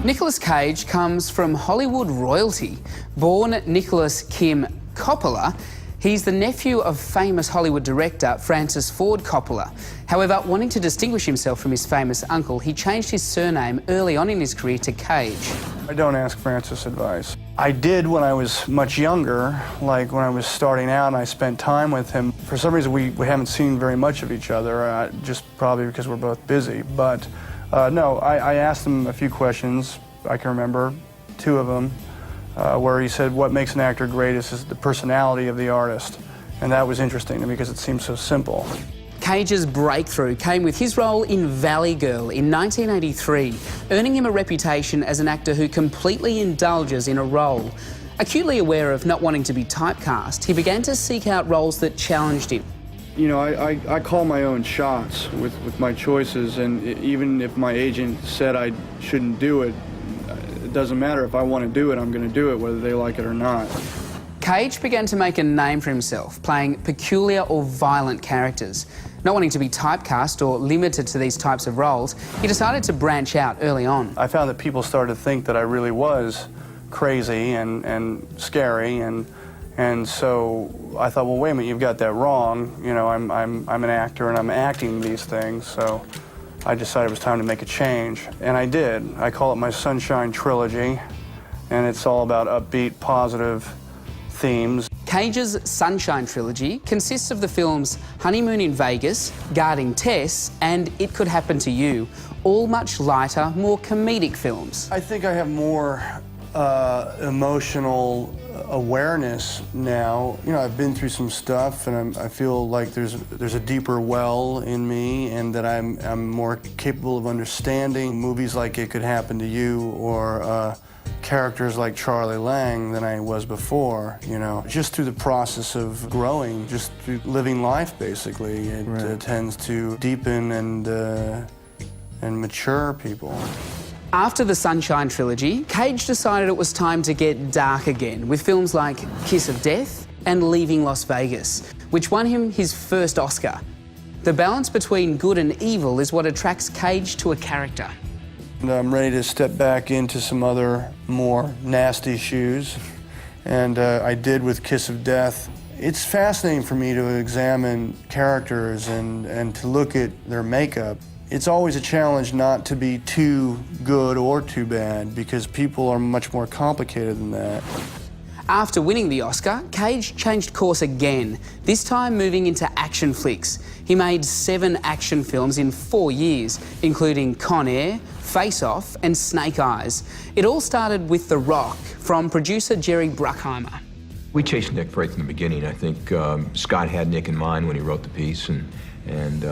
Nicolas Cage comes from Hollywood royalty. Born Nicholas Kim Coppola, he's the nephew of famous Hollywood director Francis Ford Coppola. However, wanting to distinguish himself from his famous uncle, he changed his surname early on in his career to Cage. I don't ask Francis advice. I did when I was much younger, like when I was starting out and I spent time with him. For some reason, we haven't seen very much of each other, just probably because we're both busy. But no, I asked him a few questions. I can remember two of them, where he said, what makes an actor great is the personality of the artist. And that was interesting to me because it seemed so simple. Cage's breakthrough came with his role in Valley Girl in 1983, earning him a reputation as an actor who completely indulges in a role. Acutely aware of not wanting to be typecast, he began to seek out roles that challenged him. You know, I call my own shots with my choices, and even if my agent said I shouldn't do it, it doesn't matter. If I want to do it, I'm going to do it, whether they like it or not. Cage began to make a name for himself, playing peculiar or violent characters. Not wanting to be typecast or limited to these types of roles, he decided to branch out early on. I found that people started to think that I really was crazy and scary, and so I thought, well, wait a minute, you've got that wrong. You know, I'm an actor and I'm acting these things, so I decided it was time to make a change, and I did. I call it my Sunshine Trilogy, and it's all about upbeat, positive themes. Cage's Sunshine Trilogy consists of the films Honeymoon in Vegas, Guarding Tess, and It Could Happen to You, all much lighter, more comedic films. I think I have more emotional awareness now. You know, I've been through some stuff, and I feel like there's a deeper well in me, and that I'm more capable of understanding movies like It Could Happen to You or characters like Charlie Lang than I was before, you know. Just through the process of growing, just through living life, basically, it tends to deepen and mature people. After the Sunshine Trilogy, Cage decided it was time to get dark again with films like Kiss of Death and Leaving Las Vegas, which won him his first Oscar. The balance between good and evil is what attracts Cage to a character. I'm ready to step back into some other more nasty shoes, and I did with Kiss of Death. It's fascinating for me to examine characters and to look at their makeup. It's always a challenge not to be too good or too bad, because people are much more complicated than that. After winning the Oscar, Cage changed course again, this time moving into action flicks. He made 7 action films in 4 years, including Con Air, Face Off and Snake Eyes. It all started with The Rock, from producer Jerry Bruckheimer. We chased Nick right from the beginning. I think Scott had Nick in mind when he wrote the piece, and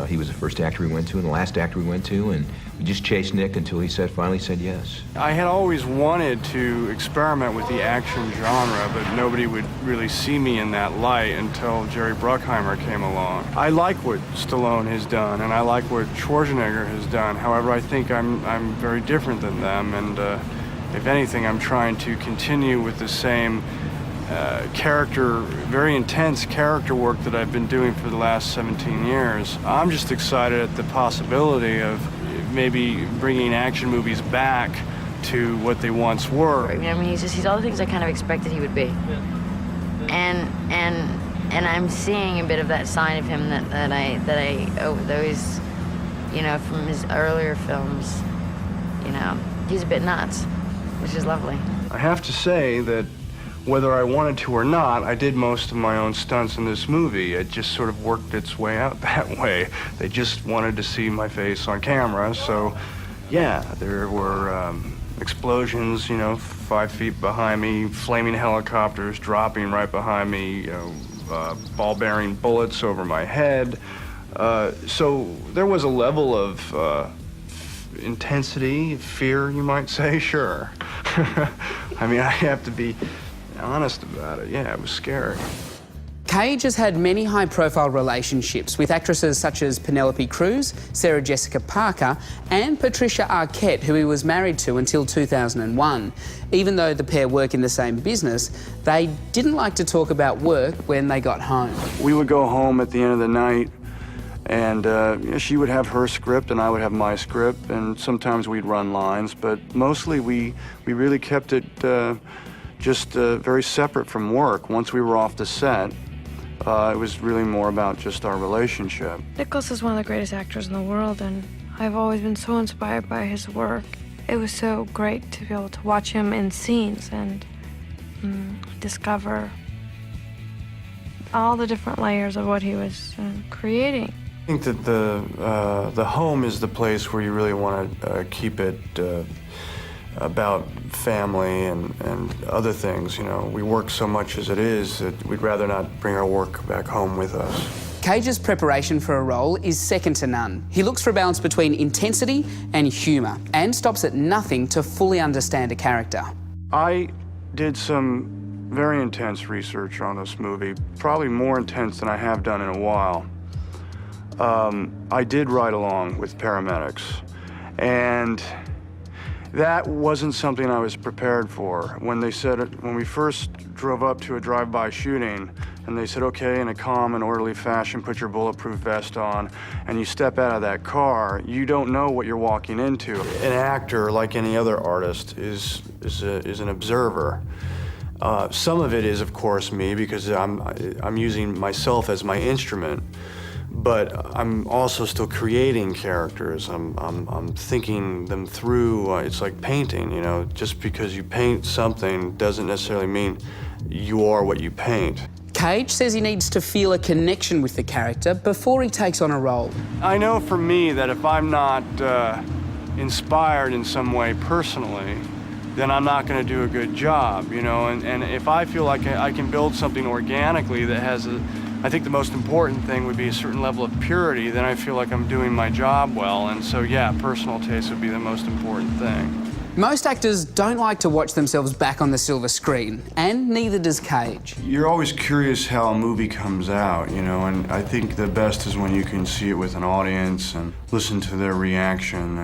he was the first actor we went to and the last actor we went to, and we just chased Nick until he finally said yes. I had always wanted to experiment with the action genre, but nobody would really see me in that light until Jerry Bruckheimer came along. I like what Stallone has done, and I like what Schwarzenegger has done. However, I think I'm very different than them, and if anything, I'm trying to continue with the same very intense character work that I've been doing for the last 17 years. I'm just excited at the possibility of maybe bringing action movies back to what they once were. I mean, he's all the things I kind of expected he would be. And I'm seeing a bit of that sign of him that I always, you know, from his earlier films, you know, he's a bit nuts, which is lovely. I have to say that whether I wanted to or not, I did most of my own stunts in this movie. It just sort of worked its way out that way. They just wanted to see my face on camera, so yeah, there were explosions, you know, 5 feet behind me, flaming helicopters dropping right behind me, you know, ball-bearing bullets over my head. So there was a level of intensity, fear, you might say, sure. I mean, I have to be honest about it. Yeah, it was scary. Cage has had many high-profile relationships with actresses such as Penelope Cruz, Sarah Jessica Parker and Patricia Arquette, who he was married to until 2001. Even though the pair work in the same business, they didn't like to talk about work when they got home. We would go home at the end of the night And she would have her script and I would have my script, and sometimes we'd run lines, but mostly we really kept it just very separate from work. Once we were off the set, it was really more about just our relationship. Nicolas is one of the greatest actors in the world, and I've always been so inspired by his work. It was so great to be able to watch him in scenes and discover all the different layers of what he was creating. I think that the home is the place where you really want to keep it about family and other things. You know, we work so much as it is that we'd rather not bring our work back home with us. Cage's preparation for a role is second to none. He looks for a balance between intensity and humour and stops at nothing to fully understand a character. I did some very intense research on this movie, probably more intense than I have done in a while. I did ride along with paramedics, and that wasn't something I was prepared for. When we first drove up to a drive-by shooting, and they said, okay, in a calm and orderly fashion, put your bulletproof vest on, and you step out of that car, you don't know what you're walking into. An actor, like any other artist, is an observer. Some of it is, of course, me, because I'm using myself as my instrument. But I'm also still creating characters. I'm thinking them through. It's like painting, you know. Just because you paint something doesn't necessarily mean you are what you paint. Cage says he needs to feel a connection with the character before he takes on a role. I know for me that if I'm not inspired in some way personally, then I'm not going to do a good job, you know. And if I feel like I can build something organically that has I think the most important thing would be a certain level of purity, then I feel like I'm doing my job well. And so, yeah, personal taste would be the most important thing. Most actors don't like to watch themselves back on the silver screen, and neither does Cage. You're always curious how a movie comes out, you know, and I think the best is when you can see it with an audience and listen to their reaction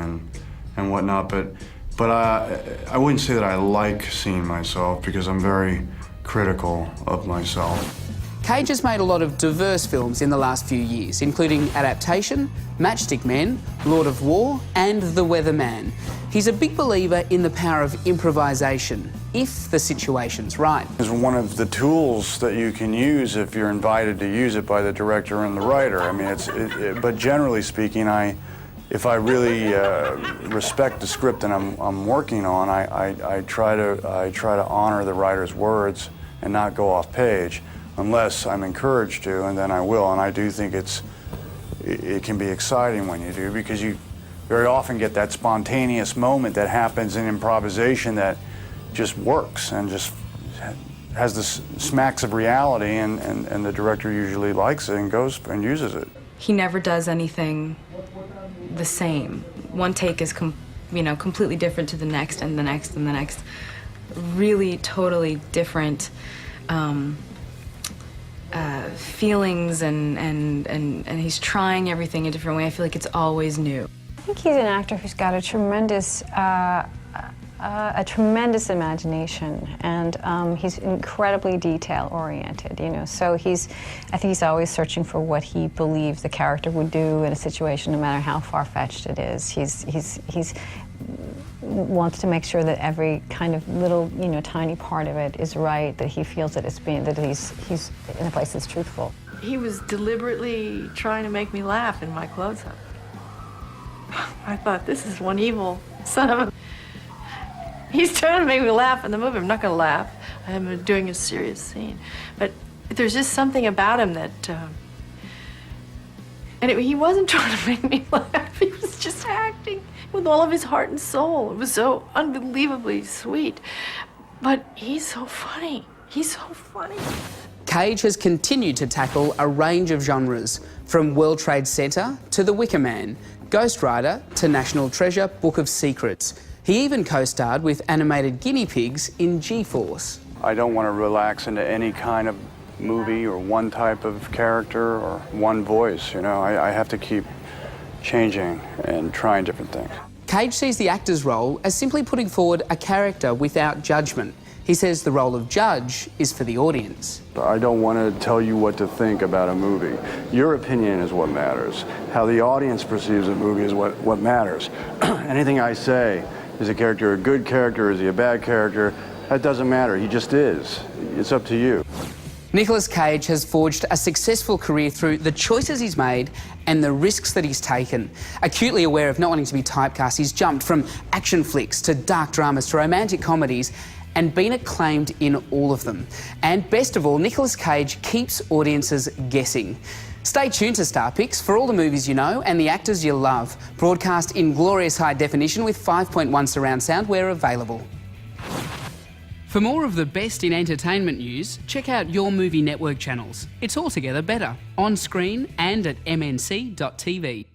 and whatnot. But I wouldn't say that I like seeing myself, because I'm very critical of myself. Cage has made a lot of diverse films in the last few years, including Adaptation, Matchstick Men, Lord of War, and The Weatherman. He's a big believer in the power of improvisation, if the situation's right. It's one of the tools that you can use if you're invited to use it by the director and the writer. I mean, but generally speaking, if I really respect the script that I'm working on, I try to honor the writer's words and not go off page, unless I'm encouraged to, and then I will. And I do think it can be exciting when you do, because you very often get that spontaneous moment that happens in improvisation that just works and just has this smacks of reality, and the director usually likes it and goes and uses it. He never does anything the same. One take is completely different to the next and the next and the next. Really totally different feelings, and he's trying everything a different way. I feel like it's always new. I think he's an actor who's got a tremendous imagination, and he's incredibly detail-oriented, you know. So I think he's always searching for what he believes the character would do in a situation, no matter how far-fetched it is. He's wants to make sure that every kind of little, you know, tiny part of it is right, that he feels that he's in a place that's truthful. He was deliberately trying to make me laugh in my close-up. I thought, this is one evil son of a... He's trying to make me laugh in the movie. I'm not going to laugh. I'm doing a serious scene. But there's just something about him that... he wasn't trying to make me laugh. He was just acting with all of his heart and soul. It was so unbelievably sweet. But he's so funny. He's so funny. Cage has continued to tackle a range of genres, from World Trade Center to The Wicker Man, Ghost Rider to National Treasure, Book of Secrets. He even co-starred with animated guinea pigs in G-Force. I don't want to relax into any kind of movie or one type of character or one voice, you know. I have to keep changing and trying different things. Cage sees the actor's role as simply putting forward a character without judgment. He says the role of judge is for the audience. I don't want to tell you what to think about a movie. Your opinion is what matters. How the audience perceives a movie is what matters. Anything I say, is a character a good character, is he a bad character? That doesn't matter, he just is. It's up to you. Nicolas Cage has forged a successful career through the choices he's made and the risks that he's taken. Acutely aware of not wanting to be typecast, he's jumped from action flicks to dark dramas to romantic comedies and been acclaimed in all of them. And best of all, Nicolas Cage keeps audiences guessing. Stay tuned to Star Picks for all the movies you know and the actors you love, broadcast in glorious high definition with 5.1 surround sound where available. For more of the best in entertainment news, check out your Movie Network channels. It's altogether better, on screen and at mnc.tv.